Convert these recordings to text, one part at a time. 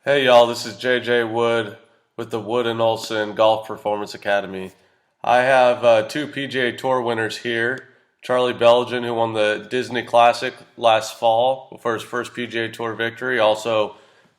Hey y'all, this is JJ Wood with the Wood and Olson Golf Performance Academy. I have two PGA Tour winners here. Charlie Belgian, who won the Disney Classic last fall for his first PGA Tour victory, also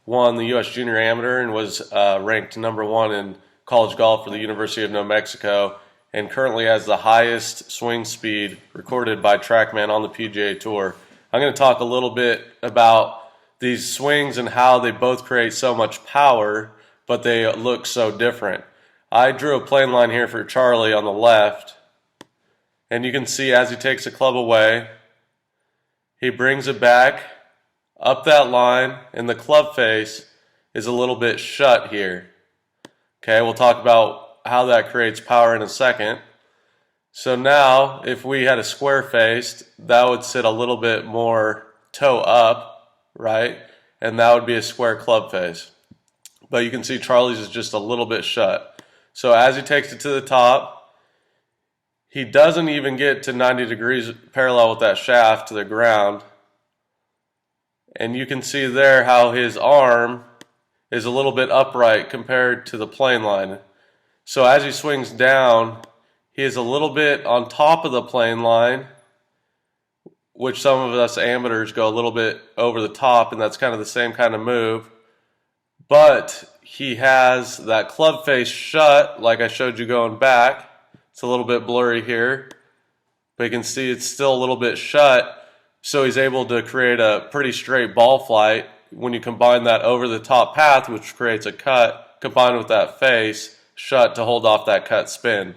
won the U.S. Junior Amateur and was ranked #1 in college golf for the University of New Mexico, and currently has the highest swing speed recorded by TrackMan on the PGA Tour. I'm going to talk a little bit about these swings and how they both create so much power, but they look so different. I drew a plane line here for Charlie on the left, and you can see as he takes the club away, he brings it back up that line, and the club face is a little bit shut here. Okay, we'll talk about how that creates power in a second. So now, if we had a square faced, that would sit a little bit more toe up, right? And that would be a square club face. But you can see Charlie's is just a little bit shut. So as he takes it to the top, he doesn't even get to 90 degrees parallel with that shaft to the ground. And you can see there how his arm is a little bit upright compared to the plane line. So as he swings down, he is a little bit on top of the plane line, which some of us amateurs go a little bit over the top, and that's kind of the same kind of move. But he has that club face shut, like I showed you going back. It's a little bit blurry here, but you can see it's still a little bit shut, so he's able to create a pretty straight ball flight when you combine that over the top path, which creates a cut, combined with that face shut to hold off that cut spin.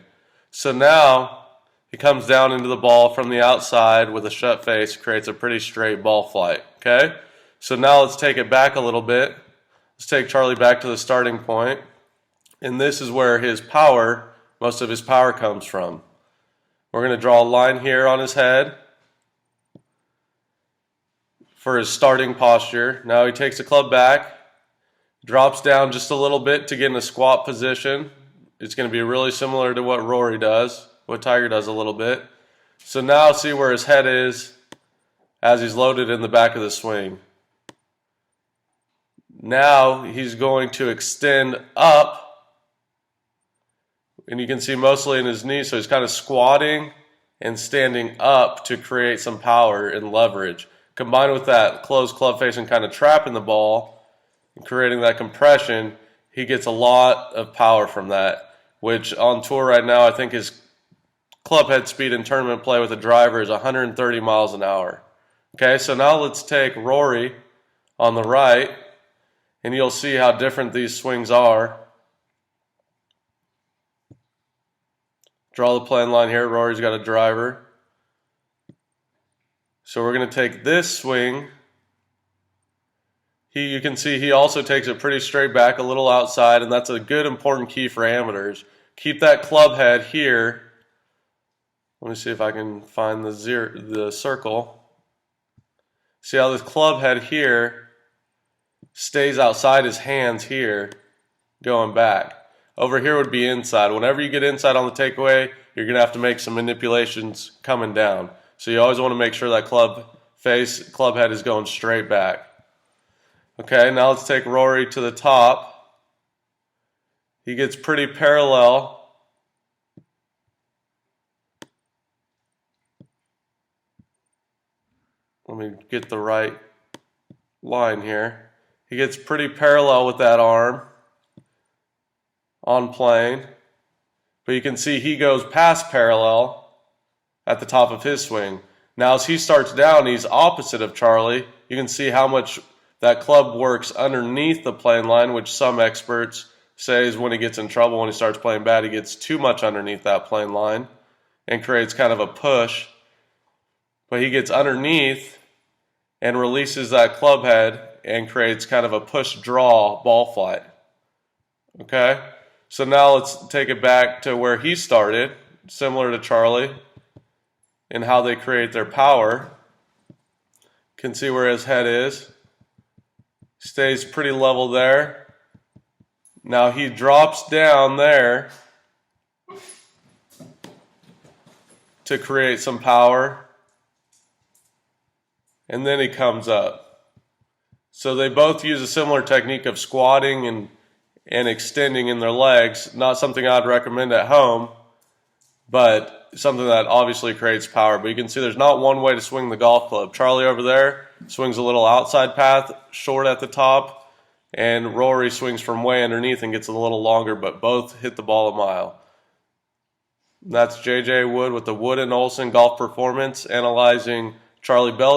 So now he comes down into the ball from the outside with a shut face, creates a pretty straight ball flight. Okay? So now let's take it back a little bit. Let's take Charlie back to the starting point. And this is where his power, most of his power comes from. We're going to draw a line here on his head for his starting posture. Now he takes the club back, drops down just a little bit to get in a squat position. It's going to be really similar to what Rory does, what Tiger does a little bit. So now see where his head is as he's loaded in the back of the swing. Now he's going to extend up, and you can see mostly in his knees, so he's kind of squatting and standing up to create some power and leverage. Combined with that closed club face and kind of trapping the ball and creating that compression, he gets a lot of power from that, which on tour right now I think his club head speed in tournament play with a driver is 130 miles an hour. Okay, so now let's take Rory on the right, and you'll see how different these swings are. Draw the plane line here. Rory's got a driver. So we're going to take this swing. You can see he also takes it pretty straight back, a little outside, and that's a good important key for amateurs. Keep that club head here. Let me see if I can find the circle. See how this club head here stays outside his hands here, going back. Over here would be inside. Whenever you get inside on the takeaway, you're going to have to make some manipulations coming down. So you always want to make sure that club head is going straight back. Okay, now let's take Rory to the top. He gets pretty parallel. Let me get the right line here. He gets pretty parallel with that arm on plane. But you can see he goes past parallel at the top of his swing. Now as he starts down, he's opposite of Charlie. You can see how much that club works underneath the plane line, which some experts say is when he gets in trouble, when he starts playing bad, he gets too much underneath that plane line and creates kind of a push. But he gets underneath and releases that club head and creates kind of a push-draw ball flight. Okay? So now let's take it back to where he started, similar to Charlie, and how they create their power. You can see where his head is. Stays pretty level there. Now he drops down there to create some power, and then he comes up. So they both use a similar technique of squatting and extending in their legs. Not something I'd recommend at home, but something that obviously creates power. But you can see there's not one way to swing the golf club. Charlie over there swings a little outside path, short at the top, and Rory swings from way underneath and gets a little longer, but both hit the ball a mile. That's JJ Wood with the Wood and Olson Golf Performance, analyzing Charlie Belgian.